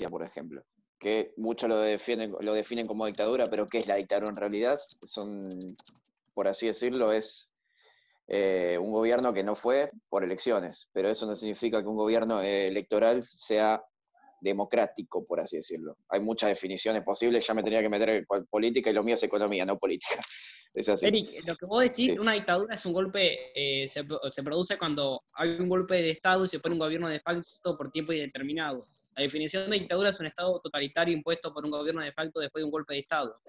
por ejemplo, que muchos lo definen como dictadura, pero ¿qué es la dictadura en realidad? Por así decirlo, es un gobierno que no fue por elecciones, pero eso no significa que un gobierno electoral sea democrático, por así decirlo. Hay muchas definiciones posibles, ya me tenía que meter en política y lo mío es economía, no política. Es así. Eric, lo que vos decís, Sí. una dictadura es un golpe, se produce cuando hay un golpe de Estado y se pone un gobierno de facto por tiempo indeterminado. La definición de dictadura es un Estado totalitario impuesto por un gobierno de facto después de un golpe de Estado.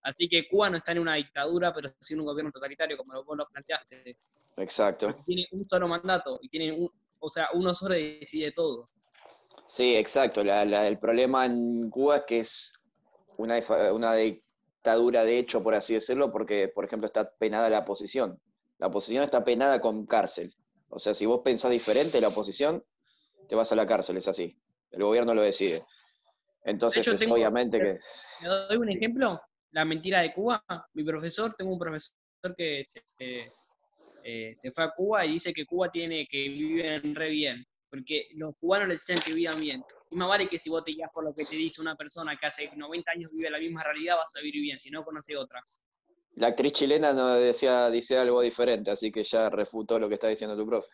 Así que Cuba no está en una dictadura, pero sí en un gobierno totalitario, como vos lo planteaste. Exacto. Porque tiene un solo mandato y tiene uno solo decide todo. Sí, exacto. El problema en Cuba es que es una dictadura de hecho, por así decirlo, porque, por ejemplo, está penada la oposición. La oposición está penada con cárcel. O sea, si vos pensás diferente, la oposición, te vas a la cárcel, es así. El gobierno lo decide. De Entonces hecho, es obviamente que... me doy un ejemplo, la mentira de Cuba. Tengo un profesor que se fue a Cuba y dice que Cuba tiene que viven re bien, porque los cubanos les decían que vivan bien. Y más vale que si vos te guías por lo que te dice una persona que hace 90 años vive la misma realidad, vas a vivir bien, si no conoce otra. La actriz chilena no dice algo diferente, así que ya refutó lo que está diciendo tu profe.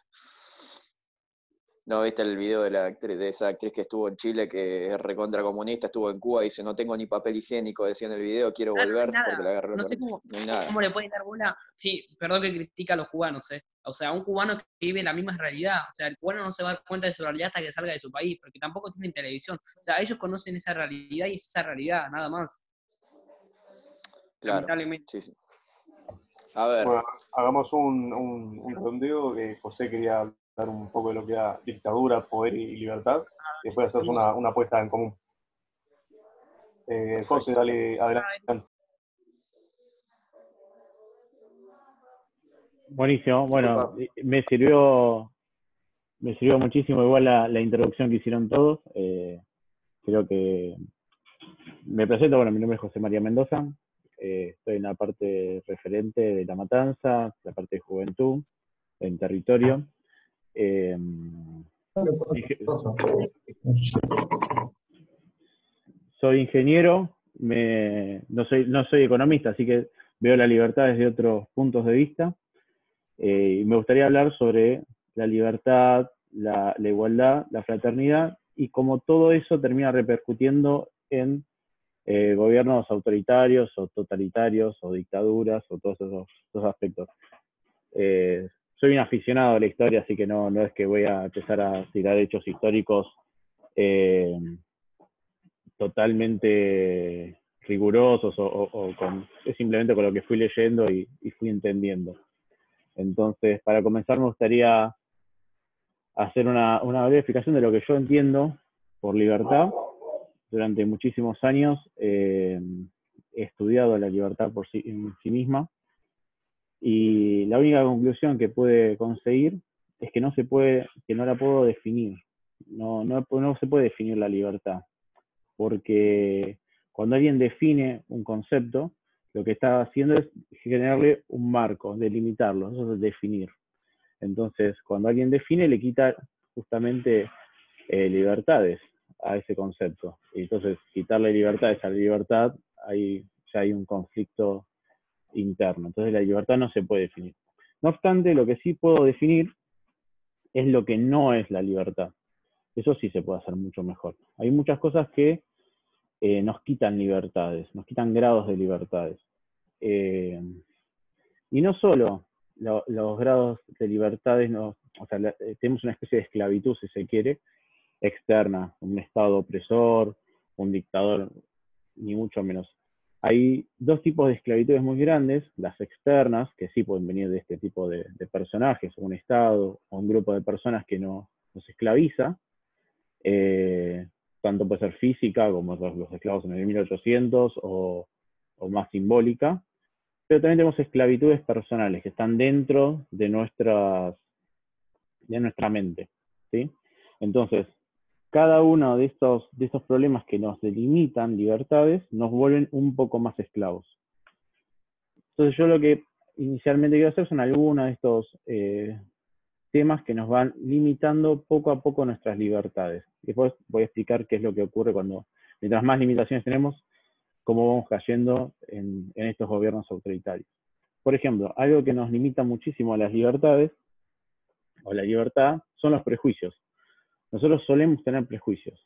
¿No viste el video de esa actriz que estuvo en Chile, que es recontra comunista, estuvo en Cuba y dice, no tengo ni papel higiénico, decía en el video, quiero Claro, no hay volver porque la nada. agarró la No sé tormenta? No hay nada. cómo le pueden dar bola. Sí, perdón que critica a los cubanos, ¿eh? O sea, un cubano que vive la misma realidad. O sea, el cubano no se va a dar cuenta de su realidad hasta que salga de su país, porque tampoco tienen televisión. O sea, ellos conocen esa realidad y es esa realidad, nada más. Claro, Lamentablemente. sí, sí. A ver, Bueno, hagamos un redondeo. José quería hablar un poco de lo que era dictadura, poder y libertad. Y después hacer Hermoso. una apuesta en común. José, perfecto. dale adelante. Buenísimo, bueno, Disculpa. me sirvió muchísimo igual la introducción que hicieron todos. Creo que me presento, bueno, mi nombre es José María Mendoza, estoy en la parte referente de La Matanza, la parte de juventud, en territorio. Eh, soy ingeniero, no soy economista, así que veo la libertad desde otros puntos de vista. Y me gustaría hablar sobre la libertad, la igualdad, la fraternidad y cómo todo eso termina repercutiendo en gobiernos autoritarios o totalitarios o dictaduras o todos esos aspectos. Soy un aficionado a la historia, así que no es que voy a empezar a tirar hechos históricos totalmente rigurosos es simplemente con lo que fui leyendo y fui entendiendo. Entonces, para comenzar, me gustaría hacer una breve explicación de lo que yo entiendo por libertad. Durante muchísimos años he estudiado la libertad en sí misma y la única conclusión que pude conseguir es que que no la puedo definir. No se puede definir la libertad, porque cuando alguien define un concepto, lo que está haciendo es generarle un marco, delimitarlo, eso es definir. Entonces, cuando alguien define, le quita justamente libertades a ese concepto. Y entonces, quitarle libertades a la libertad, ahí ya hay un conflicto interno. Entonces, la libertad no se puede definir. No obstante, lo que sí puedo definir es lo que no es la libertad. Eso sí se puede hacer mucho mejor. Hay muchas cosas que nos quitan libertades, nos quitan grados de libertades. Y no solo los grados de libertades, tenemos una especie de esclavitud, si se quiere, externa, un Estado opresor, un dictador, ni mucho menos. Hay dos tipos de esclavitudes muy grandes, las externas, que sí pueden venir de este tipo de personajes, un Estado o un grupo de personas que nos esclaviza, tanto puede ser física, como los esclavos en el 1800, o más simbólica, pero también tenemos esclavitudes personales que están dentro de nuestra mente, ¿sí? Entonces, cada uno de estos problemas que nos delimitan libertades nos vuelven un poco más esclavos. Entonces, yo lo que inicialmente quiero hacer son algunos de estos temas que nos van limitando poco a poco nuestras libertades. Y después voy a explicar qué es lo que ocurre mientras más limitaciones tenemos, cómo vamos cayendo en estos gobiernos autoritarios. Por ejemplo, algo que nos limita muchísimo a las libertades, o la libertad, son los prejuicios. Nosotros solemos tener prejuicios.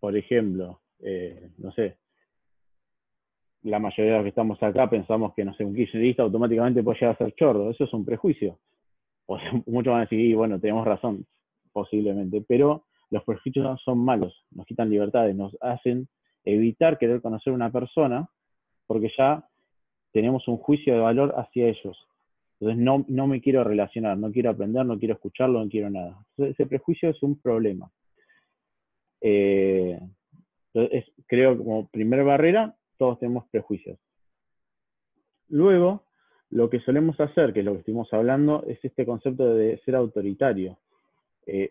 Por ejemplo, no sé, la mayoría de los que estamos acá pensamos que, no sé, un kirchnerista automáticamente puede llegar a ser chorro. Eso es un prejuicio. O sea, muchos van a decir, y bueno, tenemos razón, posiblemente, pero los prejuicios son malos, nos quitan libertades, nos hacen evitar querer conocer a una persona porque ya tenemos un juicio de valor hacia ellos. Entonces no me quiero relacionar, no quiero aprender, no quiero escucharlo, no quiero nada. Entonces, ese prejuicio es un problema. Creo que como primera barrera, todos tenemos prejuicios. Luego, lo que solemos hacer, que es lo que estuvimos hablando, es este concepto de ser autoritario.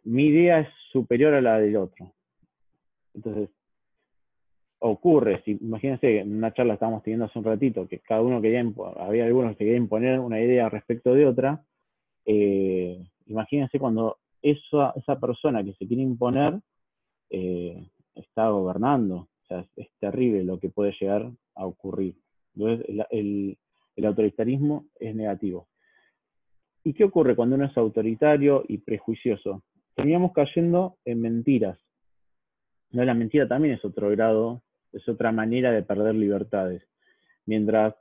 Mi idea es superior a la del otro. Entonces, ocurre, imagínense, en una charla que estábamos teniendo hace un ratito, que cada uno había algunos que querían imponer una idea respecto de otra. Imagínense cuando esa persona que se quiere imponer está gobernando. O sea, es terrible lo que puede llegar a ocurrir. Entonces, el autoritarismo es negativo. ¿Y qué ocurre cuando uno es autoritario y prejuicioso? Terminamos cayendo en mentiras. No, la mentira también es otro grado, es otra manera de perder libertades. Mientras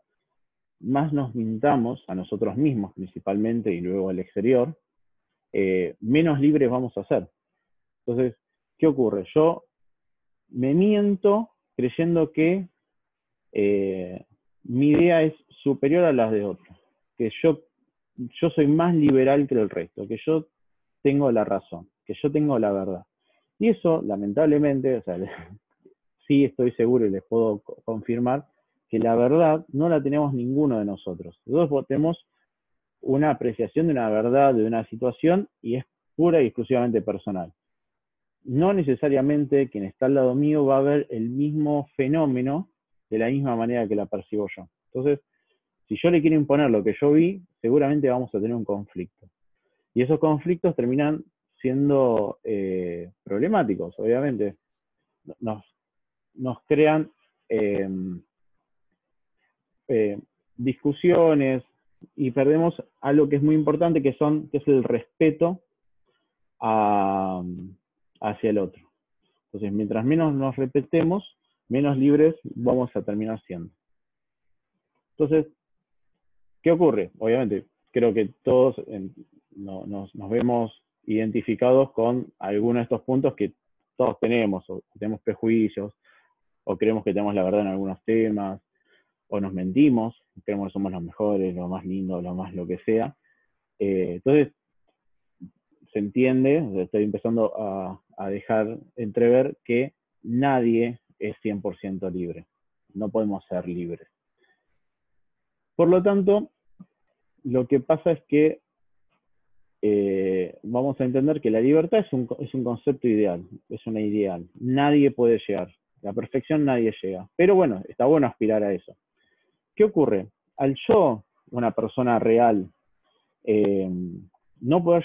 más nos mintamos, a nosotros mismos principalmente y luego al exterior, menos libres vamos a ser. Entonces, ¿qué ocurre? Yo me miento creyendo que mi idea es superior a las de otros, que yo soy más liberal que el resto, que yo tengo la razón, que yo tengo la verdad. Y eso, lamentablemente, o sea, sí estoy seguro y les puedo confirmar que la verdad no la tenemos ninguno de nosotros. Nosotros tenemos una apreciación de una verdad, de una situación, y es pura y exclusivamente personal. No necesariamente quien está al lado mío va a ver el mismo fenómeno de la misma manera que la percibo yo. Entonces, si yo le quiero imponer lo que yo vi, seguramente vamos a tener un conflicto. Y esos conflictos terminan siendo problemáticos, obviamente. Nos crean discusiones y perdemos algo que es muy importante, que es el respeto hacia el otro. Entonces, mientras menos nos respetemos, menos libres vamos a terminar siendo. Entonces, ¿qué ocurre? Obviamente, creo que todos nos vemos identificados con algunos de estos puntos que todos tenemos, o tenemos prejuicios, o creemos que tenemos la verdad en algunos temas, o nos mentimos, creemos que somos los mejores, lo más lindo, lo más lo que sea. Entonces, se entiende, estoy empezando a dejar entrever que nadie es 100% libre. No podemos ser libres. Por lo tanto, lo que pasa es que vamos a entender que la libertad es un concepto ideal, es una ideal. Nadie puede llegar. La perfección nadie llega. Pero bueno, está bueno aspirar a eso. ¿Qué ocurre? Al yo, una persona real, no puedo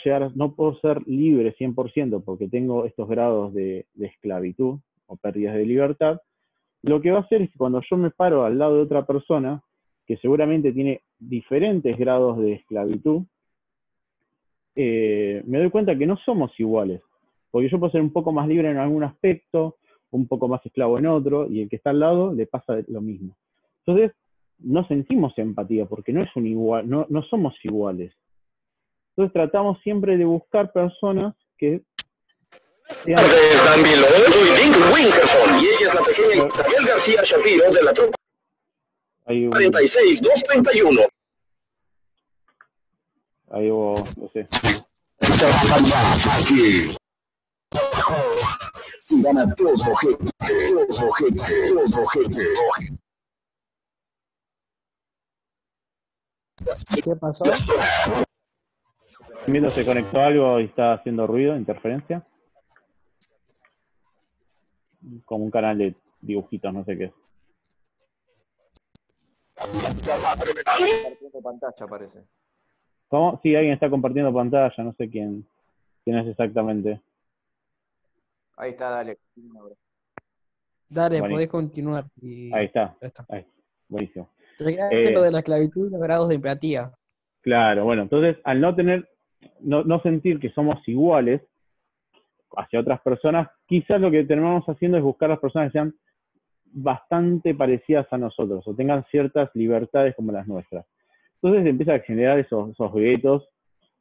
ser libre 100% porque tengo estos grados de esclavitud o pérdidas de libertad, lo que va a hacer es que cuando yo me paro al lado de otra persona, que seguramente tiene diferentes grados de esclavitud, me doy cuenta que no somos iguales, porque yo puedo ser un poco más libre en algún aspecto, un poco más esclavo en otro, y el que está al lado le pasa lo mismo. Entonces, no sentimos empatía, porque no es un igual, no somos iguales. Entonces tratamos siempre de buscar personas que sean... Y ella es la pequeña Isabel García Shapiro de la tropa 46-231. Ahí hubo, no sé. Si gana todo gente, todo gente, todo gente. ¿Qué pasó? Viendo se conectó algo y está haciendo ruido, interferencia. Como un canal de dibujitos, no sé qué es. Compartiendo pantalla, parece. ¿Cómo? Sí, alguien está compartiendo pantalla, no sé quién. ¿Quién es exactamente? Ahí está, dale. Dale, Buenísimo. podés continuar. Ahí está. Ya está. Ahí. Buenísimo. Te quedaste lo de la esclavitud y los grados de empatía. Claro, bueno, entonces al no sentir que somos iguales hacia otras personas, quizás lo que terminamos haciendo es buscar las personas que sean bastante parecidas a nosotros o tengan ciertas libertades como las nuestras. Entonces empieza a generar esos guetos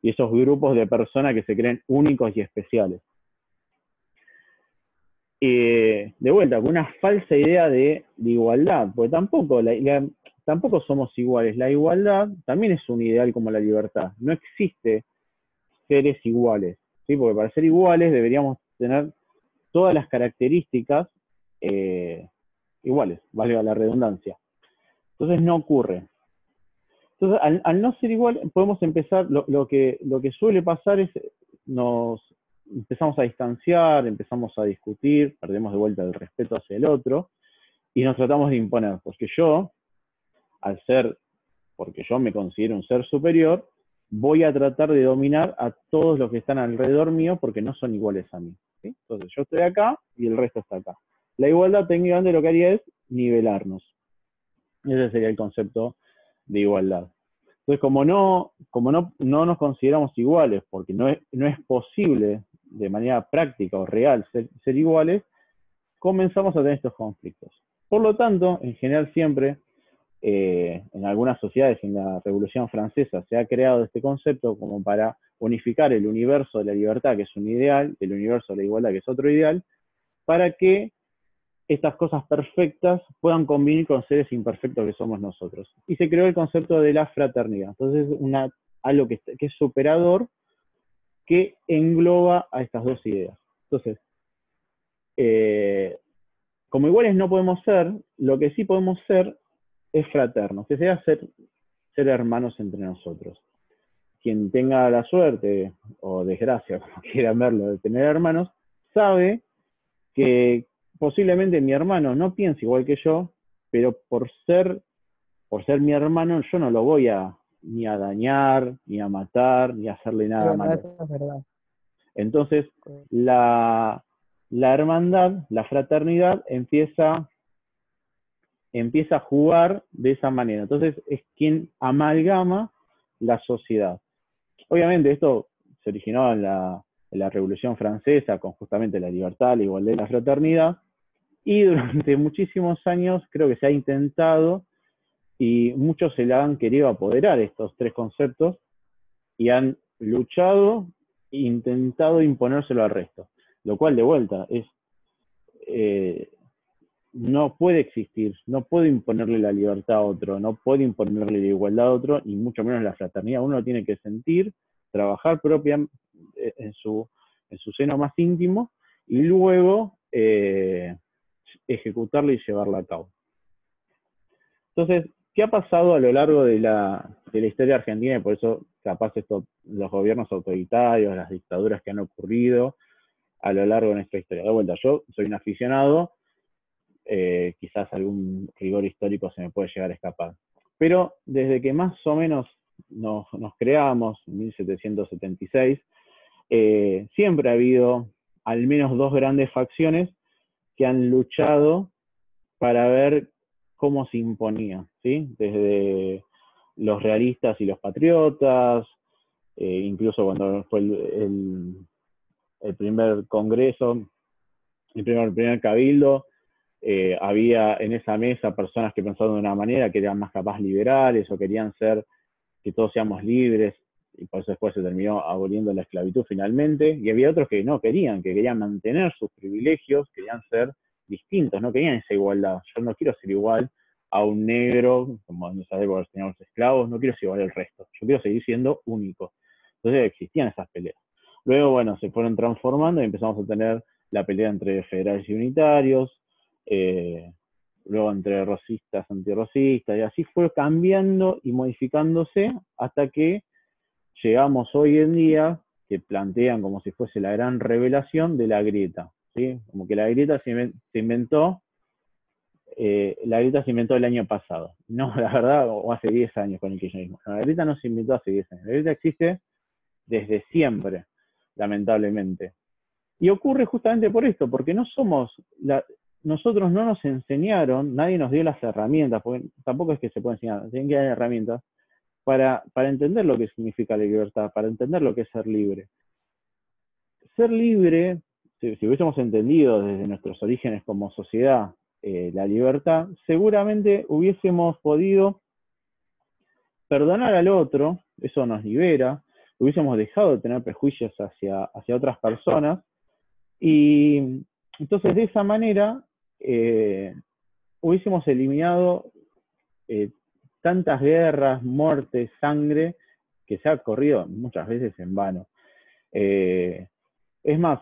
y esos grupos de personas que se creen únicos y especiales. De vuelta, con una falsa idea de igualdad, porque tampoco somos iguales. La igualdad también es un ideal como la libertad. No existe seres iguales, ¿sí? Porque para ser iguales deberíamos tener todas las características iguales, valga la redundancia. Entonces no ocurre. Entonces, al no ser igual, podemos empezar, lo que suele pasar es, nos empezamos a distanciar, empezamos a discutir, perdemos de vuelta el respeto hacia el otro, y nos tratamos de imponer, porque yo me considero un ser superior, voy a tratar de dominar a todos los que están alrededor mío porque no son iguales a mí, ¿sí? Entonces yo estoy acá y el resto está acá. La igualdad técnicamente lo que haría es nivelarnos. Ese sería el concepto de igualdad. Entonces, como no nos consideramos iguales, porque no es posible de manera práctica o real ser iguales, comenzamos a tener estos conflictos. Por lo tanto, en general siempre, en algunas sociedades, en la Revolución Francesa, se ha creado este concepto como para unificar el universo de la libertad, que es un ideal, el universo de la igualdad, que es otro ideal, para que estas cosas perfectas puedan convivir con seres imperfectos que somos nosotros. Y se creó el concepto de la fraternidad. Entonces, algo que es superador, que engloba a estas dos ideas. Entonces, como iguales no podemos ser, lo que sí podemos ser es fraternos, que sea ser hermanos entre nosotros. Quien tenga la suerte, o desgracia, como quieran verlo, de tener hermanos, sabe que posiblemente mi hermano no piense igual que yo, pero por ser mi hermano, yo no lo voy ni a dañar, ni a matar, ni a hacerle nada malo. Eso es verdad. Entonces, la hermandad, la fraternidad, empieza a jugar de esa manera. Entonces, es quien amalgama la sociedad. Obviamente, esto se originó en la Revolución Francesa, con justamente la libertad, la igualdad y la fraternidad, y durante muchísimos años creo que se ha intentado, y muchos se la han querido apoderar estos tres conceptos, y han luchado e intentado imponérselo al resto. Lo cual, de vuelta, no puede existir, no puede imponerle la libertad a otro, no puede imponerle la igualdad a otro, y mucho menos la fraternidad. Uno lo tiene que sentir, trabajar en su seno más íntimo, y luego ejecutarla y llevarla a cabo. Entonces, ¿qué ha pasado a lo largo de la historia argentina? Y por eso, capaz, los gobiernos autoritarios, las dictaduras que han ocurrido a lo largo de nuestra historia. De vuelta, yo soy un aficionado, quizás algún rigor histórico se me puede llegar a escapar. Pero desde que más o menos nos creamos, en 1776, siempre ha habido al menos dos grandes facciones que han luchado para ver cómo se imponía, ¿sí? Desde los realistas y los patriotas, incluso cuando fue el primer congreso, el primer cabildo, había en esa mesa personas que pensaban de una manera, que eran más capaz liberales o querían que todos seamos libres, y por eso después se terminó aboliendo la esclavitud finalmente, y había otros que no querían, que querían mantener sus privilegios, querían ser distintos, no querían esa igualdad. Yo no quiero ser igual a un negro, como en esa época teníamos esclavos, no quiero ser igual al resto, yo quiero seguir siendo único. Entonces existían esas peleas. Luego, bueno, se fueron transformando y empezamos a tener la pelea entre federales y unitarios, luego entre rosistas, antirrosistas, y así fue cambiando y modificándose hasta que llegamos hoy en día, que plantean como si fuese la gran revelación de la grieta, ¿sí? Como que la grieta se inventó el año pasado. No, la verdad, o hace 10 años con el kirchnerismo. La grieta no se inventó hace 10 años. La grieta existe desde siempre. lamentablemente. Y ocurre justamente por esto, porque nosotros no nos enseñaron, nadie nos dio las herramientas, porque tampoco es que se puede enseñar, tienen que dar herramientas para entender lo que significa la libertad, para entender lo que es ser libre. Ser libre, si hubiésemos entendido desde nuestros orígenes como sociedad la libertad, seguramente hubiésemos podido perdonar al otro, eso nos libera, hubiésemos dejado de tener prejuicios hacia otras personas, y entonces de esa manera hubiésemos eliminado tantas guerras, muertes, sangre, que se ha corrido muchas veces en vano. Es más,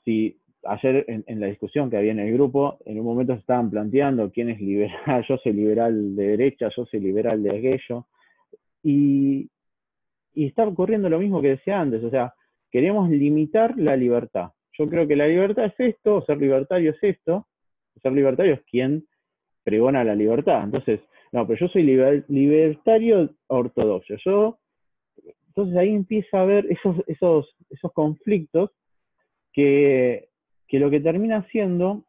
si ayer en la discusión que había en el grupo, en un momento se estaban planteando quién es liberal, yo soy liberal de derecha, yo soy liberal de aquello, y está ocurriendo lo mismo que decía antes, o sea, queremos limitar la libertad. Yo creo que la libertad es esto, ser libertario es esto, ser libertario es quien pregona la libertad. Entonces, no, pero yo soy libertario ortodoxo. Entonces ahí empieza a haber esos conflictos que lo que termina haciendo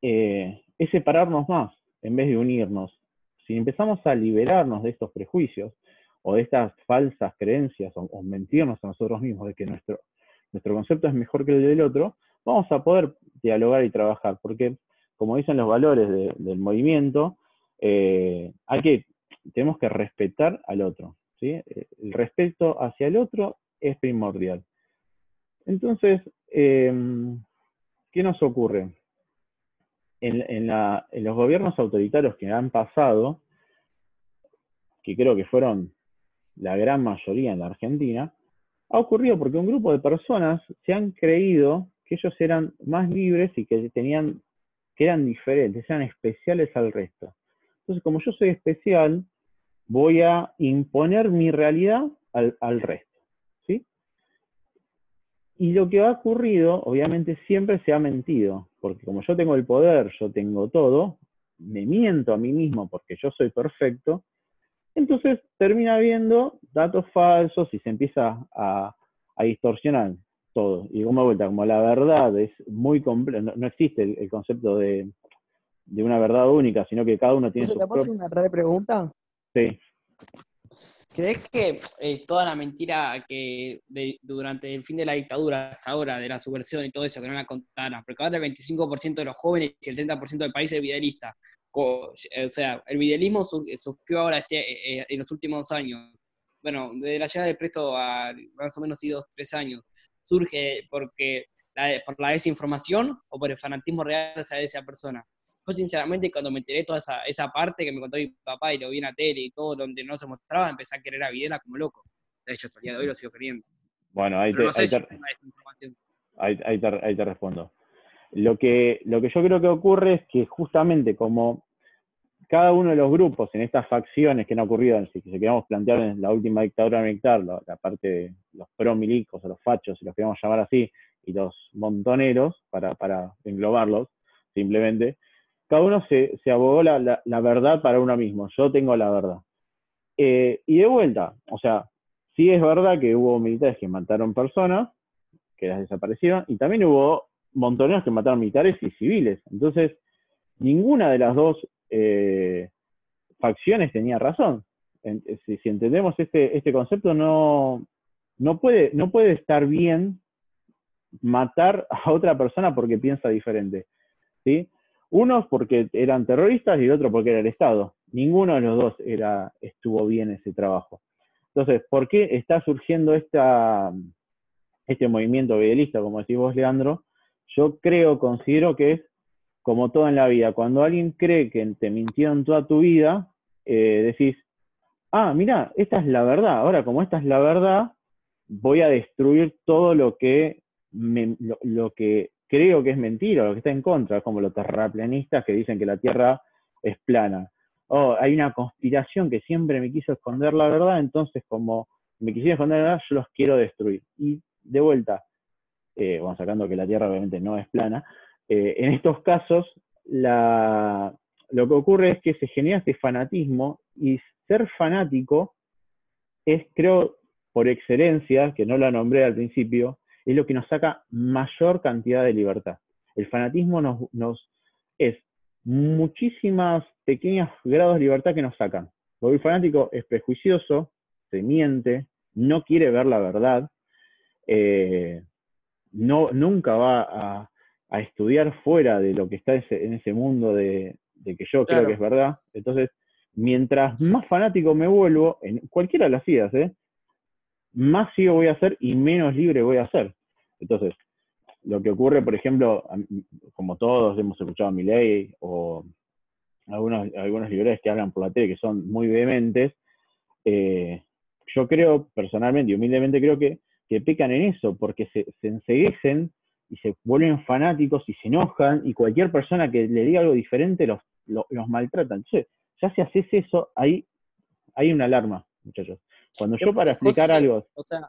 es separarnos más en vez de unirnos. Si empezamos a liberarnos de estos prejuicios o de estas falsas creencias o mentirnos a nosotros mismos de que nuestro concepto es mejor que el del otro, vamos a poder dialogar y trabajar, porque como dicen los valores del movimiento, tenemos que respetar al otro, ¿sí? El respeto hacia el otro es primordial. Entonces, ¿qué nos ocurre? En los gobiernos autoritarios que han pasado, que creo que fueron la gran mayoría en la Argentina, ha ocurrido porque un grupo de personas se han creído que ellos eran más libres y que eran diferentes, eran especiales al resto. Entonces, como yo soy especial, voy a imponer mi realidad al resto, ¿sí? Y lo que ha ocurrido, obviamente, siempre se ha mentido, porque como yo tengo el poder, yo tengo todo, me miento a mí mismo porque yo soy perfecto, entonces termina habiendo datos falsos y se empieza a distorsionar todo. Y como vuelta, como la verdad es muy compleja, no existe el concepto de una verdad única, sino que cada uno tiene ¿Te sus puedo hacer propios... una re pregunta? Sí. ¿Crees que toda la mentira que durante el fin de la dictadura hasta ahora, de la subversión y todo eso, que no la contaron, porque ahora el 25% de los jóvenes y el 30% del país es videalista? O sea, el videalismo surgió ahora en los últimos 2 años. Bueno, desde la llegada del Presto a más o menos 2-3 años. ¿Surge por la desinformación o por el fanatismo real de esa persona? Yo sinceramente cuando me enteré toda esa parte que me contó mi papá y lo vi en la tele y todo donde no se mostraba, empecé a querer a Videla como loco. De hecho, hasta el día de hoy lo sigo queriendo. Bueno, Pero no sé si es una desinformación. ahí te respondo. Lo que yo creo que ocurre es que justamente como cada uno de los grupos en estas facciones que han ocurrido, si queremos plantear en la última dictadura militar, la parte de los promilicos o los fachos, si los queremos llamar así, y los montoneros, para englobarlos, simplemente, cada uno se abogó la verdad para uno mismo. Yo tengo la verdad. Y de vuelta, o sea, sí es verdad que hubo militares que mataron personas, que las desaparecieron, y también hubo montoneros que mataron militares y civiles. Entonces, ninguna de las dos facciones tenía razón. Si entendemos este concepto, no puede estar bien matar a otra persona porque piensa diferente, ¿sí? Unos porque eran terroristas y el otro porque era el Estado. Ninguno de los dos estuvo bien ese trabajo. Entonces, ¿por qué está surgiendo este movimiento videalista, como decís vos, Leandro? Yo considero que es como todo en la vida. Cuando alguien cree que te mintieron toda tu vida, decís, mira, esta es la verdad. Ahora, como esta es la verdad, voy a destruir todo lo que creo que es mentira, lo que está en contra, como los terraplanistas que dicen que la Tierra es plana. Hay una conspiración que siempre me quiso esconder la verdad, entonces como me quisiera esconder la verdad, yo los quiero destruir. Y de vuelta, bueno, sacando que la Tierra obviamente no es plana, en estos casos lo que ocurre es que se genera este fanatismo, y ser fanático es, creo, por excelencia, que no la nombré al principio, es lo que nos saca mayor cantidad de libertad. El fanatismo es muchísimas pequeños grados de libertad que nos sacan. Porque el fanático es prejuicioso, se miente, no quiere ver la verdad, nunca va a estudiar fuera de lo que está en ese mundo de que yo creo que es verdad. Entonces, mientras más fanático me vuelvo, en cualquiera de las ideas, más ciego voy a ser y menos libre voy a ser. Entonces, lo que ocurre, por ejemplo, como todos hemos escuchado a Milei o algunos liberales que hablan por la tele que son muy vehementes, yo creo, personalmente y humildemente creo que pecan en eso, porque se enceguecen y se vuelven fanáticos y se enojan, y cualquier persona que le diga algo diferente los maltratan. Entonces, ya si haces eso, hay una alarma, muchachos. Cuando yo para explicar José, algo... O sea,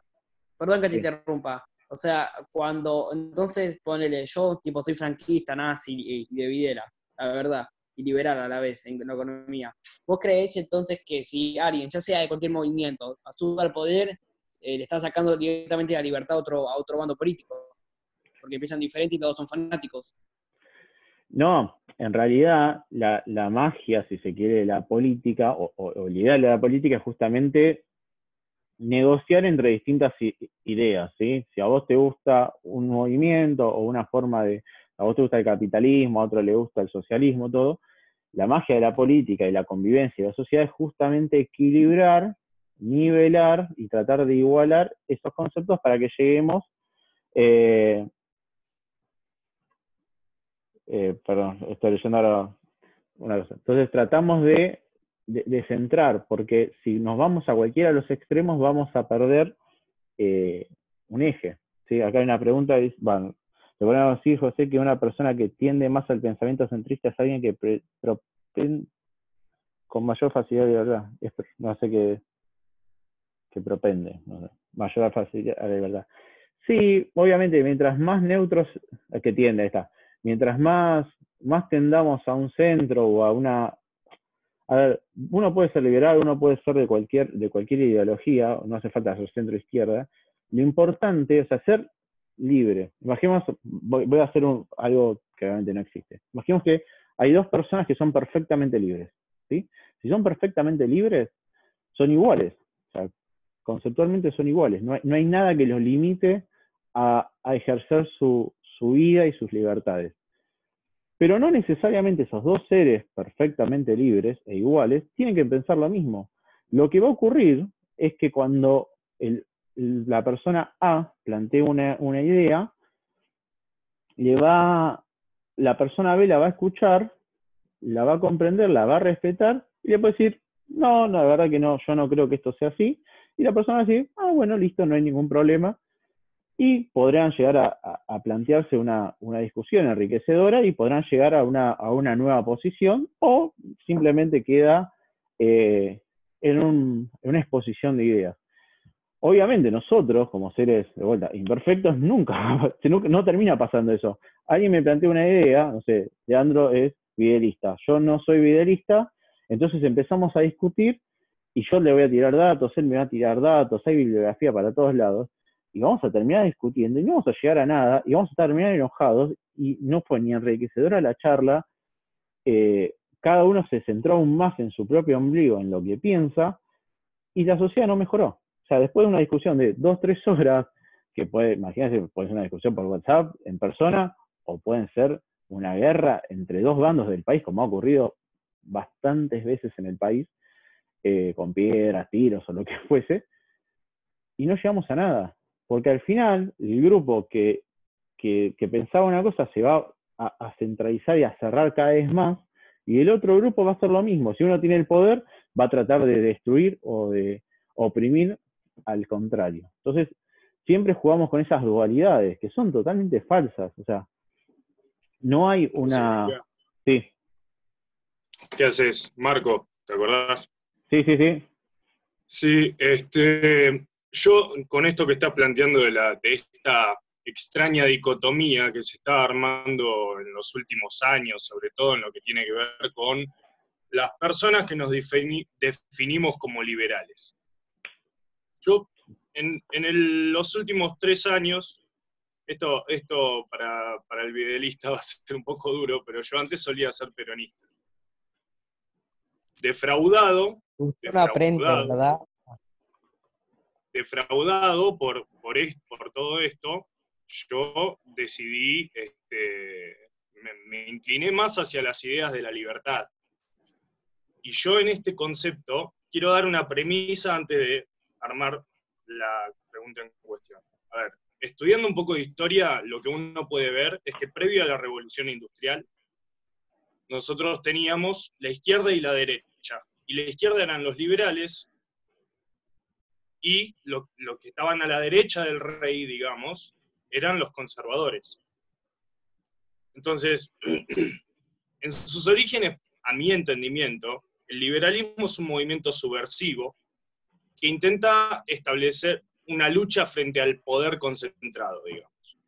perdón que te Sí. interrumpa. O sea, cuando, entonces, ponele, yo tipo soy franquista, nazi y de Videla, la verdad, y liberal a la vez en la economía. ¿Vos creés entonces que si alguien, ya sea de cualquier movimiento, sube al poder, le está sacando directamente la libertad a otro bando político? Porque piensan diferente y todos son fanáticos. No, en realidad la magia, si se quiere, de la política, o el ideal de la política es justamente negociar entre distintas ideas, ¿sí? Si a vos te gusta un movimiento o una forma a vos te gusta el capitalismo, a otro le gusta el socialismo, todo, la magia de la política y la convivencia de la sociedad es justamente equilibrar, nivelar y tratar de igualar esos conceptos para que lleguemos, perdón, estoy leyendo ahora una cosa. Entonces tratamos de centrar, porque si nos vamos a cualquiera de los extremos vamos a perder un eje. ¿Sí? Acá hay una pregunta, bueno, te podemos decir, José, que una persona que tiende más al pensamiento centrista es alguien que con mayor facilidad de verdad. No sé qué propende, no sé, mayor facilidad de verdad. Sí, obviamente, mientras más neutros, que tiende, está, mientras más tendamos a un centro o a una... A ver, uno puede ser liberal, uno puede ser de cualquier ideología, no hace falta ser centro-izquierda. Lo importante es ser libre. Imaginemos, voy a hacer algo que realmente no existe. Imaginemos que hay dos personas que son perfectamente libres, ¿sí? Si son perfectamente libres, son iguales. O sea, conceptualmente son iguales. No hay nada que los limite a ejercer su vida y sus libertades. Pero no necesariamente esos dos seres perfectamente libres e iguales tienen que pensar lo mismo. Lo que va a ocurrir es que cuando la persona A plantea una idea, la persona B la va a escuchar, la va a comprender, la va a respetar, y le puede decir, no, la verdad que no, yo no creo que esto sea así. Y la persona va a decir, bueno, listo, no hay ningún problema. Y podrán llegar a plantearse una discusión enriquecedora y podrán llegar a una nueva posición, o simplemente queda en una exposición de ideas. Obviamente nosotros, como seres de vuelta imperfectos, nunca no termina pasando eso. Alguien me plantea una idea, no sé, Leandro es videalista, yo no soy videalista, entonces empezamos a discutir y yo le voy a tirar datos, él me va a tirar datos, hay bibliografía para todos lados, y vamos a terminar discutiendo y no vamos a llegar a nada, y vamos a terminar enojados, y no fue ni enriquecedora la charla, cada uno se centró aún más en su propio ombligo, en lo que piensa, y la sociedad no mejoró. O sea, después de una discusión de 2-3 horas, que imagínense, puede ser una discusión por WhatsApp, en persona, o pueden ser una guerra entre dos bandos del país, como ha ocurrido bastantes veces en el país, con piedras, tiros o lo que fuese, y no llegamos a nada. Porque al final, el grupo que pensaba una cosa se va a centralizar y a cerrar cada vez más, y el otro grupo va a hacer lo mismo. Si uno tiene el poder, va a tratar de destruir o de oprimir al contrario. Entonces, siempre jugamos con esas dualidades que son totalmente falsas. O sea, no hay una... Sí. ¿Qué haces, Marco? ¿Te acordás? Sí. Sí, yo con esto que estás planteando de esta extraña dicotomía que se está armando en los últimos años, sobre todo en lo que tiene que ver con las personas que nos definimos como liberales. Yo los últimos 3 años, esto para el videalista va a ser un poco duro, pero yo antes solía ser peronista. Defraudado ¿verdad? Defraudado por todo esto, yo decidí, me incliné más hacia las ideas de la libertad. Y yo en este concepto quiero dar una premisa antes de armar la pregunta en cuestión. A ver, estudiando un poco de historia, lo que uno puede ver es que previo a la Revolución Industrial, nosotros teníamos la izquierda y la derecha. Y la izquierda eran los liberales, y los que estaban a la derecha del rey, digamos, eran los conservadores. Entonces, en sus orígenes, a mi entendimiento, el liberalismo es un movimiento subversivo que intenta establecer una lucha frente al poder concentrado, digamos.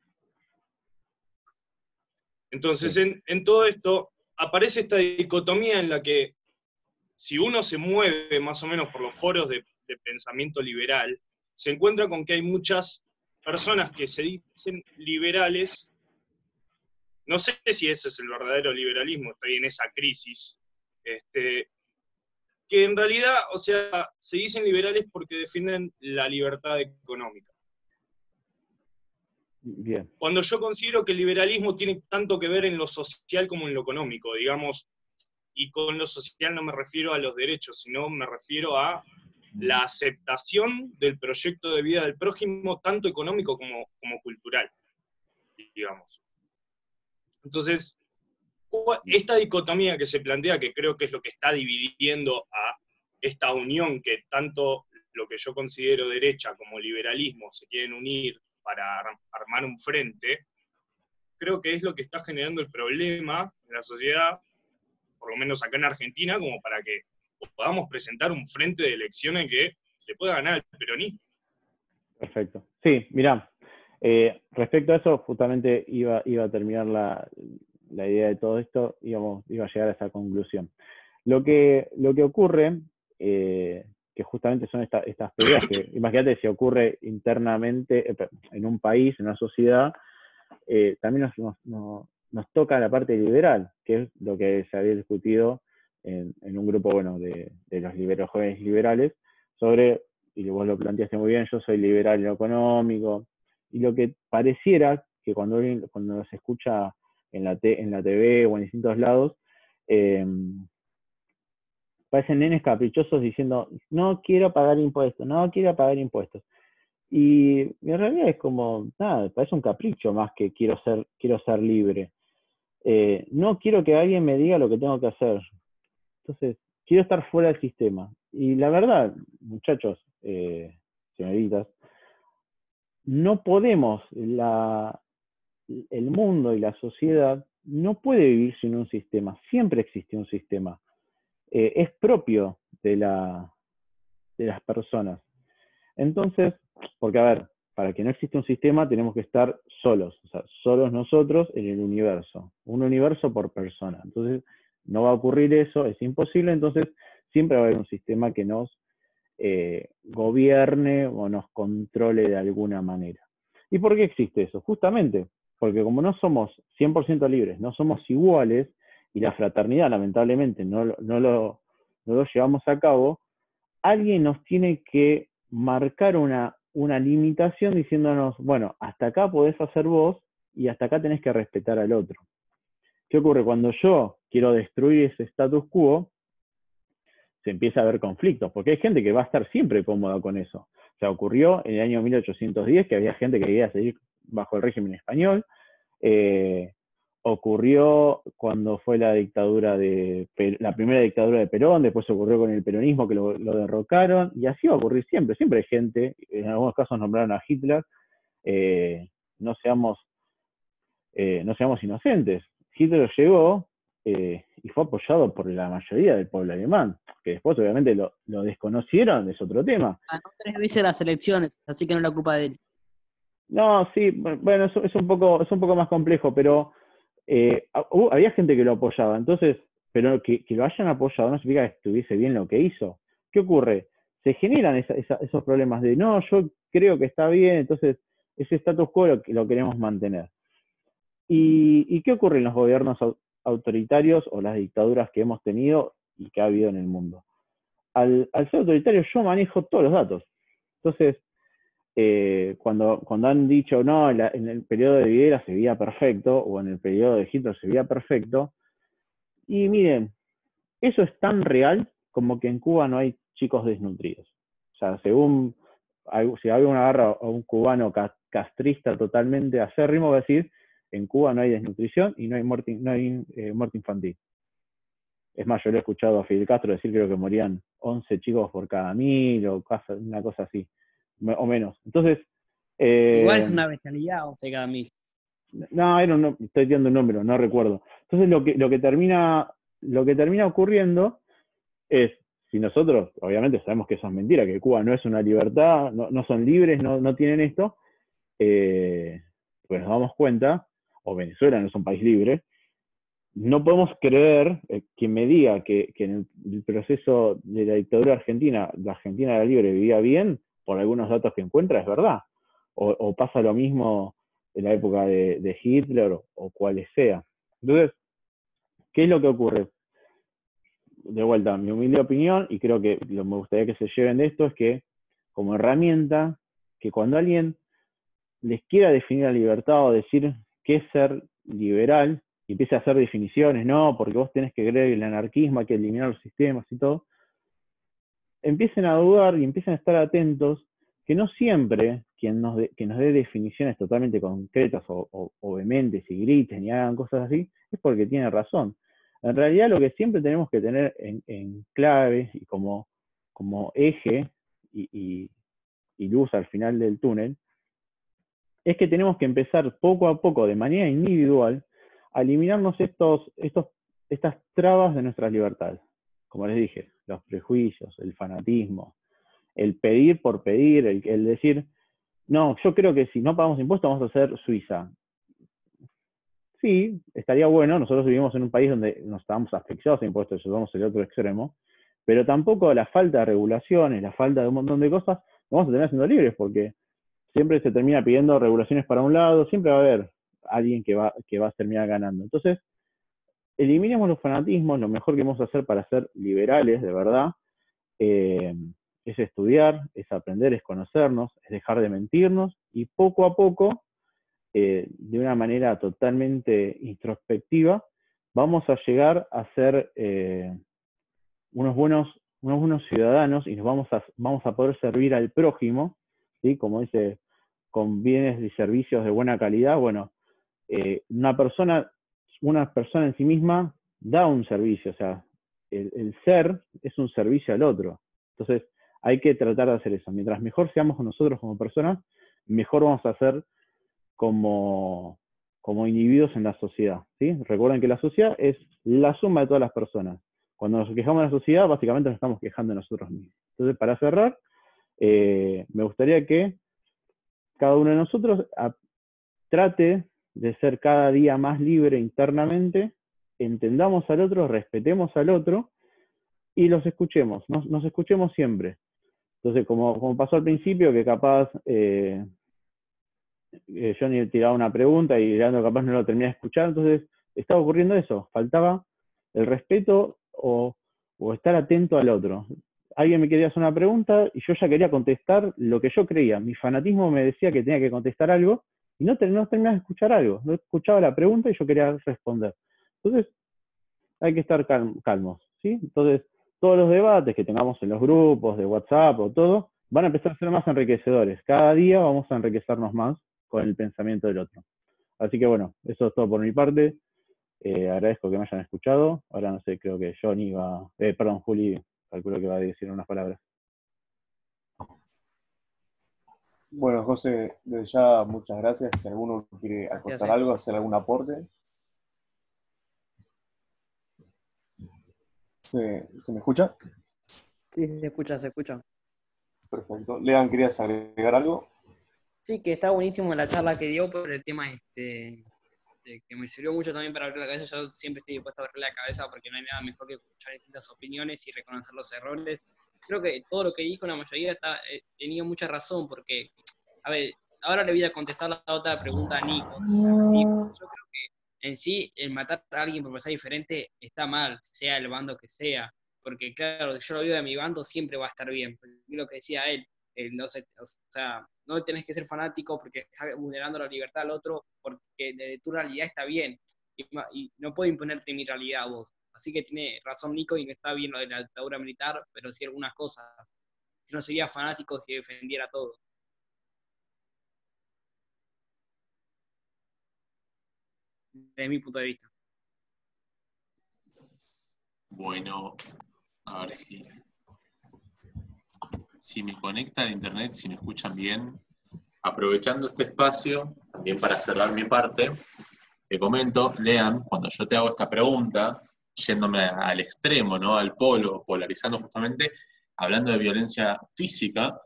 Entonces, en todo esto, aparece esta dicotomía en la que, si uno se mueve más o menos por los foros de pensamiento liberal, se encuentra con que hay muchas personas que se dicen liberales. No sé si ese es el verdadero liberalismo, estoy en esa crisis, que en realidad, o sea, se dicen liberales porque defienden la libertad económica. Bien. Cuando yo considero que el liberalismo tiene tanto que ver en lo social como en lo económico, digamos, y con lo social no me refiero a los derechos, sino me refiero a la aceptación del proyecto de vida del prójimo, tanto económico como cultural, digamos. Entonces, esta dicotomía que se plantea, que creo que es lo que está dividiendo a esta unión que tanto lo que yo considero derecha como liberalismo se quieren unir para armar un frente, creo que es lo que está generando el problema en la sociedad, por lo menos acá en Argentina, como para que podamos presentar un frente de elecciones que le pueda ganar el peronismo. Perfecto. Sí, mirá, respecto a eso, justamente iba a terminar la idea de todo esto, iba a llegar a esa conclusión. Lo que ocurre, que justamente son estas peleas, que imagínate si ocurre internamente en un país, en una sociedad, también nos toca la parte liberal, que es lo que se había discutido en un grupo, bueno, de los jóvenes liberales, sobre, y vos lo planteaste muy bien, yo soy liberal en lo económico, y lo que pareciera que cuando se escucha en la TV o en distintos lados, parecen nenes caprichosos diciendo, no quiero pagar impuestos, no quiero pagar impuestos. Y en realidad es como, nada, parece un capricho más que quiero ser libre. No quiero que alguien me diga lo que tengo que hacer. Entonces, quiero estar fuera del sistema. Y la verdad, muchachos, señoritas, no podemos, el mundo y la sociedad no puede vivir sin un sistema. Siempre existe un sistema. Es propio de las personas. Entonces, porque a ver, para que no exista un sistema tenemos que estar solos, o sea, solos nosotros en el universo, un universo por persona. Entonces, no va a ocurrir eso, es imposible, entonces siempre va a haber un sistema que nos gobierne o nos controle de alguna manera. ¿Y por qué existe eso? Justamente porque como no somos 100% libres, no somos iguales, y la fraternidad lamentablemente no lo llevamos a cabo, alguien nos tiene que marcar una limitación diciéndonos, bueno, hasta acá podés hacer vos y hasta acá tenés que respetar al otro. ¿Qué ocurre? Cuando yo quiero destruir ese status quo, se empieza a haber conflictos, porque hay gente que va a estar siempre cómoda con eso. O sea, ocurrió en el año 1810 que había gente que quería seguir bajo el régimen español, ocurrió cuando fue la primera dictadura de Perón, después ocurrió con el peronismo que lo derrocaron, y así va a ocurrir siempre. Siempre hay gente, en algunos casos nombraron a Hitler, no seamos inocentes. Hitler llegó y fue apoyado por la mayoría del pueblo alemán, que después obviamente lo desconocieron, es otro tema. Ganó 3 veces las elecciones, así que no es la culpa de él. No, sí, bueno, es un poco más complejo, pero había gente que lo apoyaba, entonces, pero que lo hayan apoyado no significa que estuviese bien lo que hizo. ¿Qué ocurre? Se generan esos problemas de, no, yo creo que está bien, entonces ese status quo lo queremos mantener. ¿Y qué ocurre en los gobiernos autoritarios o las dictaduras que hemos tenido y que ha habido en el mundo? Al ser autoritario yo manejo todos los datos. Entonces, cuando han dicho, no, en el periodo de Videla se veía perfecto, o en el periodo de Hitler se veía perfecto, y miren, eso es tan real como que en Cuba no hay chicos desnutridos. O sea, si hay una agarra a un cubano castrista totalmente acérrimo, va a decir, en Cuba no hay desnutrición y no hay muerte infantil. Es más, yo le he escuchado a Fidel Castro decir, creo que morían 11 chicos por cada 1000 o una cosa así, o menos. Entonces... Igual es una bestialidad, 11 cada 1000. No, estoy dando un número, no recuerdo. Entonces lo que termina ocurriendo es, si nosotros, obviamente sabemos que eso es mentira, que Cuba no es una libertad, no son libres, no tienen esto, pues nos damos cuenta, o Venezuela no es un país libre, no podemos creer, quien me diga que en el proceso de la dictadura argentina, la Argentina era libre, vivía bien, por algunos datos que encuentra, es verdad. O pasa lo mismo en la época de Hitler o cuales sea. Entonces, ¿qué es lo que ocurre? De vuelta, mi humilde opinión, y creo que me gustaría que se lleven de esto, es que como herramienta, que cuando alguien les quiera definir la libertad o decir qué es ser liberal, y empiece a hacer definiciones, no, porque vos tenés que creer en el anarquismo, hay que eliminar los sistemas y todo, empiecen a dudar y empiecen a estar atentos que no siempre que nos dé definiciones totalmente concretas o vehementes y griten y hagan cosas así, es porque tiene razón. En realidad lo que siempre tenemos que tener en clave y como eje y luz al final del túnel, es que tenemos que empezar poco a poco, de manera individual, a eliminarnos estas trabas de nuestras libertades. Como les dije, los prejuicios, el fanatismo, el pedir por pedir, el decir, no, yo creo que si no pagamos impuestos vamos a ser Suiza. Sí, estaría bueno, nosotros vivimos en un país donde nos estamos asfixiados a impuestos, somos el otro extremo, pero tampoco la falta de regulaciones, la falta de un montón de cosas, nos vamos a terminar siendo libres, porque siempre se termina pidiendo regulaciones para un lado, siempre va a haber alguien que va a terminar ganando. Entonces, eliminemos los fanatismos, lo mejor que vamos a hacer para ser liberales, de verdad, es estudiar, es aprender, es conocernos, es dejar de mentirnos, y poco a poco, de una manera totalmente introspectiva, vamos a llegar a ser unos buenos ciudadanos y vamos a poder servir al prójimo, ¿sí? Como dice, con bienes y servicios de buena calidad. Bueno, una persona en sí misma da un servicio, o sea, el ser es un servicio al otro. Entonces, hay que tratar de hacer eso. Mientras mejor seamos nosotros como personas, mejor vamos a ser como individuos en la sociedad, ¿sí? Recuerden que la sociedad es la suma de todas las personas. Cuando nos quejamos de la sociedad, básicamente nos estamos quejando de nosotros mismos. Entonces, para cerrar, me gustaría que cada uno de nosotros trate de ser cada día más libre internamente, entendamos al otro, respetemos al otro y los escuchemos, nos escuchemos siempre. Entonces, como pasó al principio, que capaz Johnny tiraba una pregunta y Leandro capaz no lo terminaba de escuchar, entonces estaba ocurriendo eso, faltaba el respeto o estar atento al otro. Alguien me quería hacer una pregunta y yo ya quería contestar lo que yo creía. Mi fanatismo me decía que tenía que contestar algo y no terminaba de escuchar algo. No escuchaba la pregunta y yo quería responder. Entonces, hay que estar calmos, ¿sí? Entonces, todos los debates que tengamos en los grupos de WhatsApp o todo, van a empezar a ser más enriquecedores. Cada día vamos a enriquecernos más con el pensamiento del otro. Así que bueno, eso es todo por mi parte. Agradezco que me hayan escuchado. Ahora no sé, creo que Johnny Juli, calculo que va a decir unas palabras. Bueno, José, desde ya muchas gracias. Si alguno quiere aportar algo, hacer algún aporte. ¿Se me escucha? Sí, se escucha, se escucha. Perfecto. Lean, ¿querías agregar algo? Sí, que está buenísimo la charla que dio por el tema que me sirvió mucho también para abrir la cabeza. Yo siempre estoy dispuesto a abrir la cabeza porque no hay nada mejor que escuchar distintas opiniones y reconocer los errores creo que todo lo que dijo la mayoría tenía mucha razón, porque, a ver, ahora le voy a contestar la otra pregunta a Nico. Yo creo que en sí, el matar a alguien por pensar diferente está mal, sea el bando que sea, porque claro, yo lo digo de mi bando, siempre va a estar bien, porque lo que decía él, no sé, o sea, no tenés que ser fanático porque estás vulnerando la libertad al otro, porque de tu realidad está bien, y no puedo imponerte mi realidad a vos. Así que tiene razón Nico y no está bien lo de la dictadura militar, pero sí algunas cosas. Si no sería fanático si defendiera todo. Desde mi punto de vista. Bueno, a ver si me conecta al internet, si me escuchan bien. Aprovechando este espacio, también para cerrar mi parte, te comento, Lean, cuando yo te hago esta pregunta, yéndome al extremo, ¿no? Al polo, polarizando justamente, hablando de violencia física,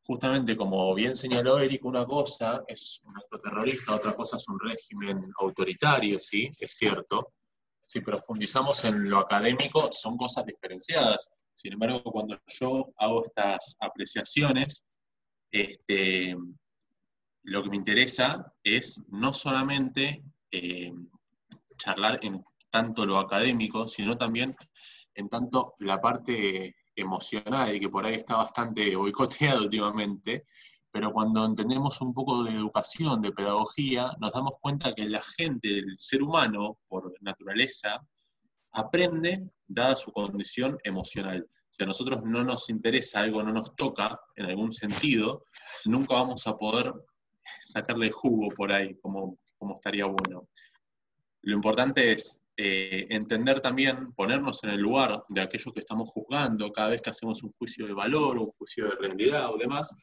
justamente como bien señaló Eric, una cosa es un acto terrorista, otra cosa es un régimen autoritario, ¿sí? Es cierto. Si profundizamos en lo académico, son cosas diferenciadas. Sin embargo, cuando yo hago estas apreciaciones, lo que me interesa es no solamente charlar en tanto lo académico, sino también en tanto la parte emocional, y que por ahí está bastante boicoteado últimamente, pero cuando entendemos un poco de educación, de pedagogía, nos damos cuenta que la gente, el ser humano, por naturaleza, aprende dada su condición emocional. Si a nosotros no nos interesa algo, no nos toca en algún sentido, nunca vamos a poder sacarle jugo por ahí, como estaría bueno. Lo importante es entender también, ponernos en el lugar de aquello que estamos juzgando cada vez que hacemos un juicio de valor, un juicio de realidad o demás,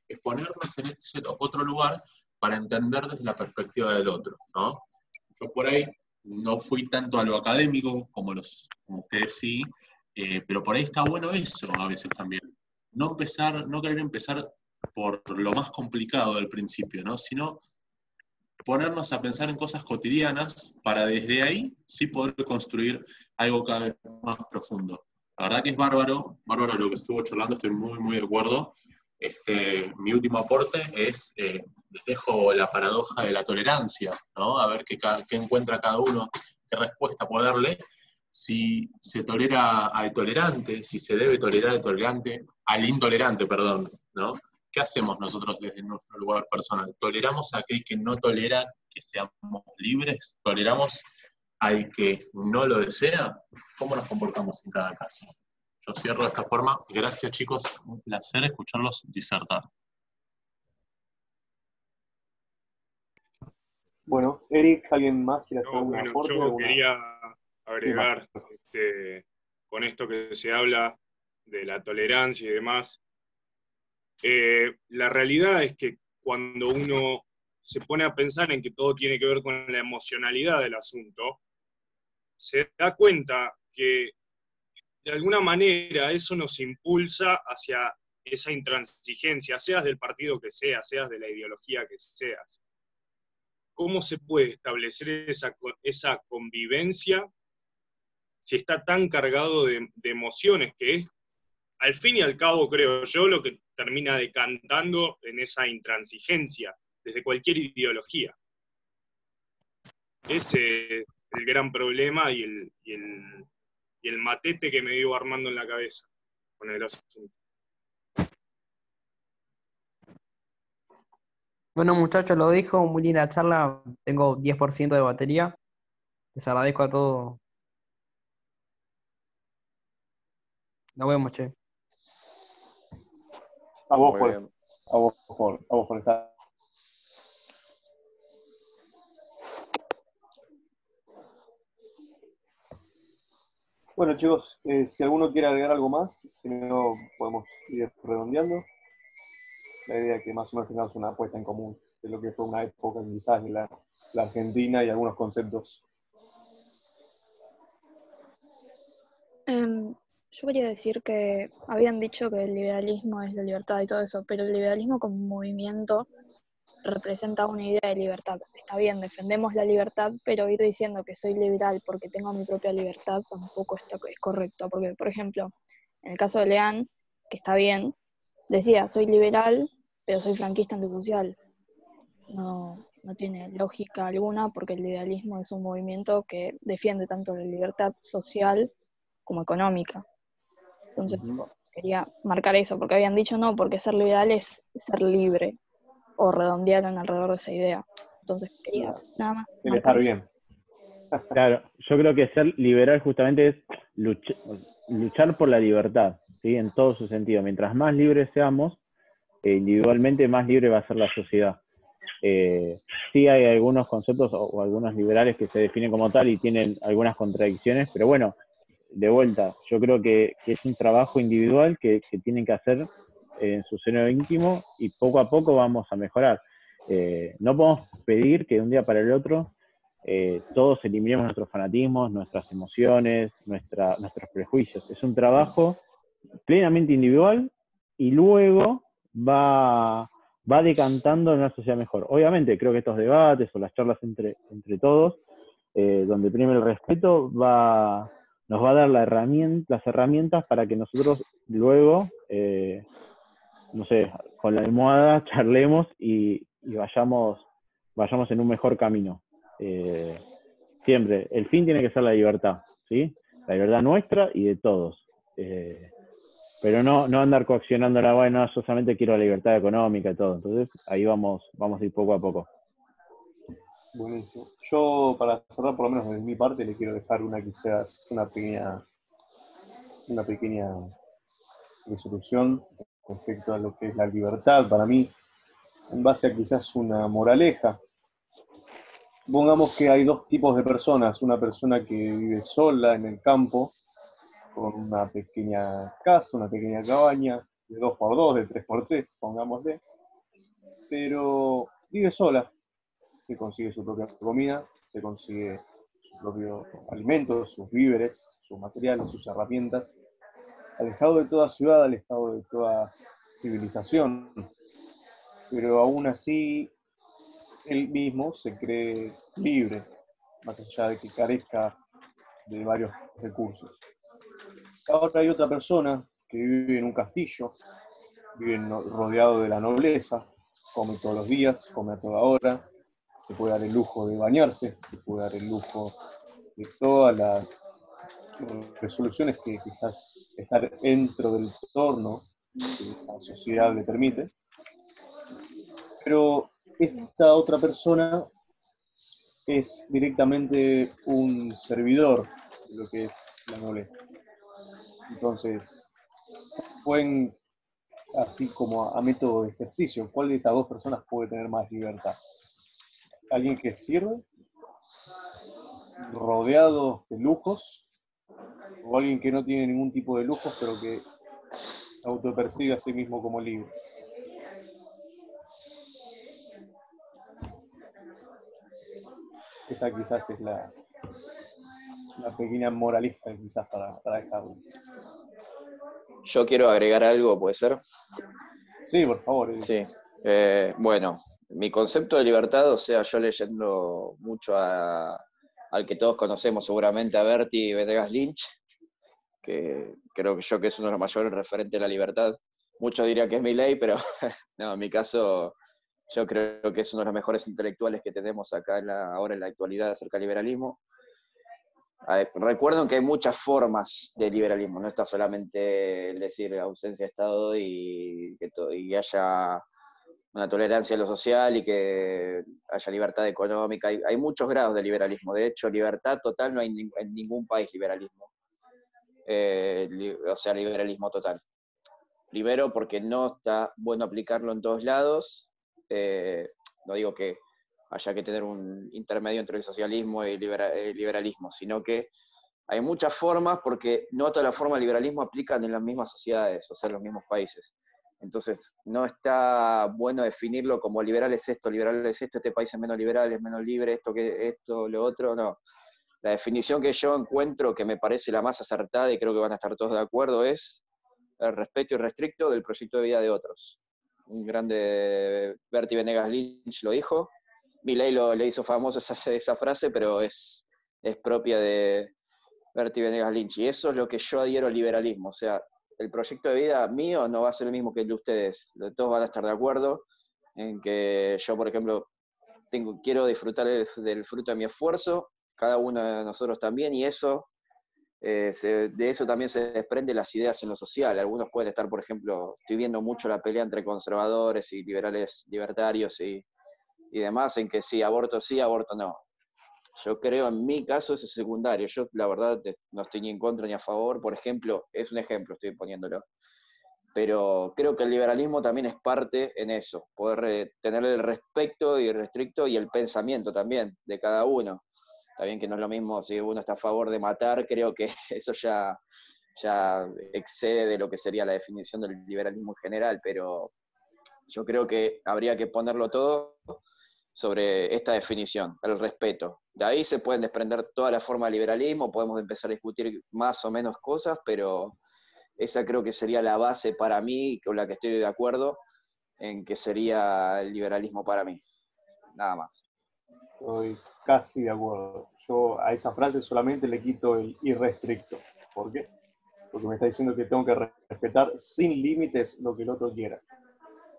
es ponernos en ese otro lugar para entender desde la perspectiva del otro, ¿no? Yo por ahí no fui tanto a lo académico como ustedes sí, pero por ahí está bueno eso a veces también. No querer empezar por lo más complicado del principio, ¿no? Sino ponernos a pensar en cosas cotidianas para desde ahí sí poder construir algo cada vez más profundo. La verdad que es bárbaro lo que estuvo charlando, estoy muy, muy de acuerdo. Mi último aporte es, les dejo la paradoja de la tolerancia, ¿no? A ver qué encuentra cada uno, qué respuesta poderle. Si se tolera al tolerante, si se debe tolerar al intolerante, perdón, ¿no? ¿Qué hacemos nosotros desde nuestro lugar personal? ¿Toleramos a aquel que no tolera que seamos libres? ¿Toleramos al que no lo desea? ¿Cómo nos comportamos en cada caso? Yo cierro de esta forma. Gracias, chicos. Un placer escucharlos disertar. Bueno, Eric, ¿alguien más quiere hacer un aporte? Yo quería agregar con esto que se habla de la tolerancia y demás. La realidad es que cuando uno se pone a pensar en que todo tiene que ver con la emocionalidad del asunto, se da cuenta que de alguna manera eso nos impulsa hacia esa intransigencia, seas del partido que seas, seas de la ideología que seas. ¿Cómo se puede establecer esa convivencia si está tan cargado de emociones, que es, al fin y al cabo, creo yo, lo que termina decantando en esa intransigencia desde cualquier ideología? Ese es el gran problema y el matete que me iba armando en la cabeza con el asunto. Bueno, muchachos, lo dijo, muy linda charla. Tengo 10% de batería. Les agradezco a todos. Nos vemos, che. A vos por estar. Bueno, chicos, si alguno quiere agregar algo más, si no, podemos ir redondeando. La idea es que más o menos tengamos una apuesta en común de lo que fue una época quizás de la Argentina y algunos conceptos. Yo quería decir que habían dicho que el liberalismo es la libertad y todo eso, pero el liberalismo como movimiento representa una idea de libertad. Está bien, defendemos la libertad, pero ir diciendo que soy liberal porque tengo mi propia libertad tampoco es correcto, porque, por ejemplo, en el caso de Lean, que está bien, decía, soy liberal, pero soy franquista antisocial. No tiene lógica alguna porque el liberalismo es un movimiento que defiende tanto la libertad social como económica. Entonces, tipo, quería marcar eso, porque habían dicho no, porque ser liberal es ser libre, o redondearon alrededor de esa idea. Entonces quería nada más El marcar estar eso. bien. Claro, yo creo que ser liberal justamente es luchar por la libertad, ¿sí? En todo su sentido. Mientras más libres seamos, individualmente más libre va a ser la sociedad. Sí hay algunos conceptos o algunos liberales que se definen como tal y tienen algunas contradicciones, pero bueno, de vuelta, yo creo que es un trabajo individual que tienen que hacer en su seno íntimo y poco a poco vamos a mejorar. No podemos pedir que de un día para el otro todos eliminemos nuestros fanatismos, nuestras emociones, nuestros prejuicios. Es un trabajo plenamente individual y luego va decantando en una sociedad mejor. Obviamente, creo que estos debates o las charlas entre todos, donde prime el respeto, nos va a dar las herramientas para que nosotros luego, no sé, con la almohada charlemos y vayamos en un mejor camino. Siempre, el fin tiene que ser la libertad, ¿sí? La libertad nuestra y de todos. Pero no andar coaccionándola, bueno, yo solamente quiero la libertad económica y todo. Entonces, ahí vamos a ir poco a poco. Buenísimo. Yo, para cerrar, por lo menos de mi parte, le quiero dejar quizás una pequeña resolución respecto a lo que es la libertad para mí, en base a quizás una moraleja. Supongamos que hay dos tipos de personas, una persona que vive sola en el campo, con una pequeña casa, una pequeña cabaña, de 2x2, de 3x3, pongámosle, pero vive sola, se consigue su propia comida, se consigue su propio alimento, sus víveres, sus materiales, sus herramientas, alejado de toda ciudad, alejado de toda civilización, pero aún así él mismo se cree libre, más allá de que carezca de varios recursos. Ahora hay otra persona que vive en un castillo, vive rodeado de la nobleza, come todos los días, come a toda hora, se puede dar el lujo de bañarse, se puede dar el lujo de todas las resoluciones que quizás estar dentro del entorno que esa sociedad le permite. Pero esta otra persona es directamente un servidor de lo que es la nobleza. Entonces, pueden, así como a método de ejercicio, ¿cuál de estas dos personas puede tener más libertad? ¿Alguien que sirve, rodeado de lujos, o alguien que no tiene ningún tipo de lujos, pero que se autopercibe a sí mismo como libre? Esa quizás es la pequeña moralista quizás para dejarlos. Yo quiero agregar algo, ¿puede ser? Sí, por favor. Sí. Bueno, mi concepto de libertad, o sea, yo leyendo mucho al que todos conocemos seguramente, a Bertie Venegas Lynch, que creo que es uno de los mayores referentes de la libertad. Muchos dirían que es Milei, pero no, en mi caso yo creo que es uno de los mejores intelectuales que tenemos acá ahora en la actualidad acerca del liberalismo. Recuerden que hay muchas formas de liberalismo, no está solamente el decir ausencia de Estado y haya una tolerancia a lo social y que haya libertad económica. Hay muchos grados de liberalismo. De hecho, libertad total no hay en ningún país liberalismo. O sea, liberalismo total. Primero, porque no está bueno aplicarlo en todos lados. No digo que haya que tener un intermedio entre el socialismo y el liberalismo, sino que hay muchas formas porque no todas las formas de liberalismo aplican en las mismas sociedades, o sea, en los mismos países. Entonces, no está bueno definirlo como liberal es esto, este país es menos liberal, es menos libre, esto, lo otro, no. La definición que yo encuentro que me parece la más acertada, y creo que van a estar todos de acuerdo, es el respeto irrestricto del proyecto de vida de otros. Un grande Bertie Venegas Lynch lo dijo. Milei le hizo famoso esa frase, pero es propia de Bertie Venegas Lynch. Y eso es lo que yo adhiero al liberalismo. O sea, el proyecto de vida mío no va a ser el mismo que el de ustedes. Todos van a estar de acuerdo en que yo, por ejemplo, quiero disfrutar del fruto de mi esfuerzo, cada uno de nosotros también, y eso, de eso también se desprenden las ideas en lo social. Algunos pueden estar, por ejemplo, estoy viendo mucho la pelea entre conservadores y liberales libertarios y demás, en que sí, aborto no. Yo creo, en mi caso, eso es secundario. Yo, la verdad, no estoy ni en contra ni a favor. Por ejemplo, es un ejemplo, estoy poniéndolo. Pero creo que el liberalismo también es parte en eso, poder tener el respeto y restricto y el pensamiento también de cada uno. Está bien que no es lo mismo si uno está a favor de matar, creo que eso ya excede de lo que sería la definición del liberalismo en general, pero yo creo que habría que ponerlo todo sobre esta definición, el respeto. De ahí se pueden desprender toda la forma de liberalismo, podemos empezar a discutir más o menos cosas, pero esa creo que sería la base para mí, con la que estoy de acuerdo, en que sería el liberalismo para mí. Nada más. Estoy casi de acuerdo. Yo a esa frase solamente le quito el irrestricto. ¿Por qué? Porque me está diciendo que tengo que respetar sin límites lo que el otro quiera.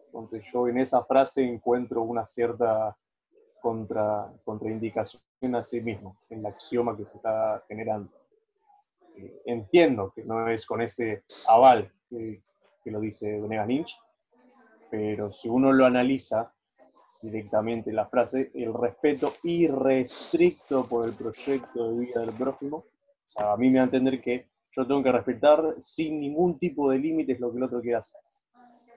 Entonces yo en esa frase encuentro una cierta contraindicación a sí mismo, en el axioma que se está generando. Entiendo que no es con ese aval que lo dice Venegas Lynch, pero si uno lo analiza directamente la frase, el respeto irrestricto por el proyecto de vida del prójimo, o sea, a mí me da a entender que yo tengo que respetar sin ningún tipo de límites lo que el otro quiera hacer.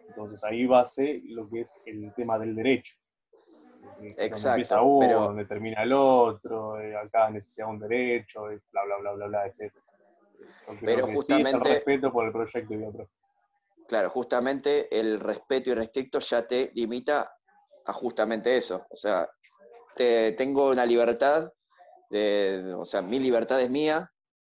Entonces ahí va a ser lo que es el tema del derecho. Donde empieza Exacto, uno, pero donde termina el otro, acá necesita un derecho, bla, bla, bla, bla, bla, etc. Yo creo que sí es el justamente, respeto por el proyecto y otro. claro, justamente el respeto irrestricto ya te limita a justamente eso. O sea, tengo una libertad, o sea, mi libertad es mía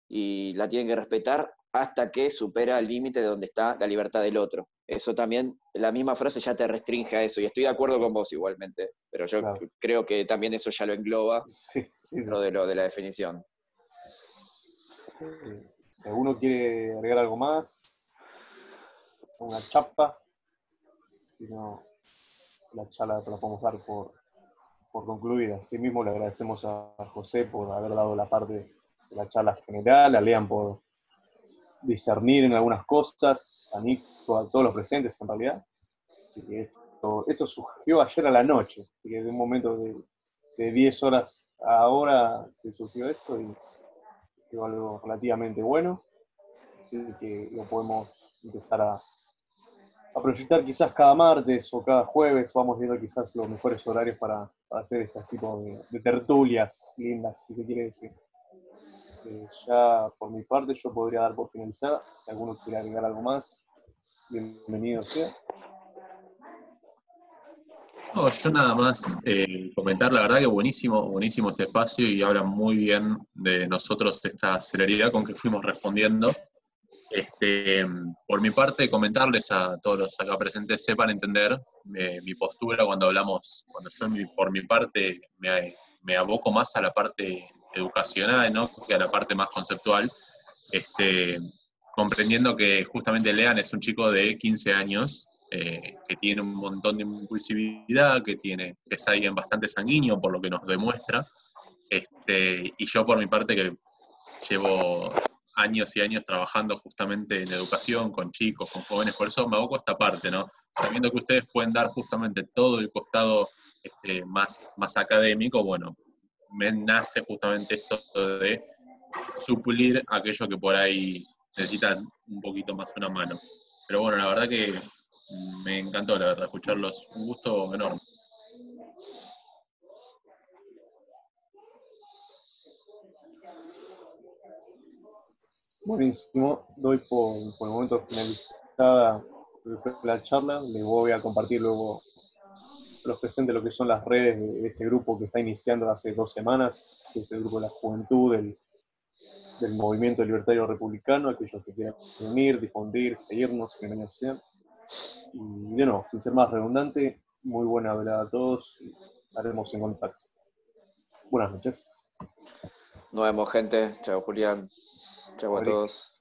y la tienen que respetar hasta que supera el límite de donde está la libertad del otro. Eso también, la misma frase ya te restringe a eso, y estoy de acuerdo con vos igualmente, pero yo Claro. creo que también eso ya lo engloba Sí, sí, dentro de la definición. Si alguno quiere agregar algo más, una chapa, si no, la charla la podemos dar por concluida. Asimismo, le agradecemos a José por haber dado la parte de la charla general, a Lean por discernir en algunas cosas, a Nico, a todos los presentes en realidad. Esto surgió ayer a la noche, de un momento de 10 horas a ahora se surgió esto y quedó algo relativamente bueno, así que lo podemos empezar a proyectar quizás cada martes o cada jueves, vamos viendo quizás los mejores horarios para hacer este tipo de tertulias lindas, si se quiere decir. Ya por mi parte yo podría dar por finalizada, si alguno quiere agregar algo más, bienvenido sea. No, yo nada más comentar, la verdad que buenísimo, buenísimo este espacio y habla muy bien de nosotros esta celeridad con que fuimos respondiendo. Por mi parte, comentarles a todos los acá presentes, sepan entender mi postura cuando hablamos, cuando yo por mi parte me aboco más a la parte educacional, ¿no?, que a la parte más conceptual, comprendiendo que justamente Lean es un chico de 15 años, que tiene un montón de impulsividad, que es alguien bastante sanguíneo por lo que nos demuestra, y yo por mi parte que llevo años y años trabajando justamente en educación, con chicos, con jóvenes, por eso me aboco a esta parte, ¿no? Sabiendo que ustedes pueden dar justamente todo el costado más académico, bueno, me nace justamente esto de suplir aquello que por ahí necesitan un poquito más una mano. Pero bueno, la verdad que me encantó, la verdad, escucharlos. Un gusto enorme. Buenísimo, doy por el momento finalizada la charla, les voy a compartir luego a los presentes lo que son las redes de este grupo que está iniciando hace 2 semanas, que es el grupo de la juventud del Movimiento Libertario Republicano, aquellos que quieran unir, difundir, seguirnos, bienvenidos sean. Y de nuevo, sin ser más redundante, muy buena velada a todos y estaremos en contacto. Buenas noches. Nos vemos, gente. Chao, Julián. Chao a todos.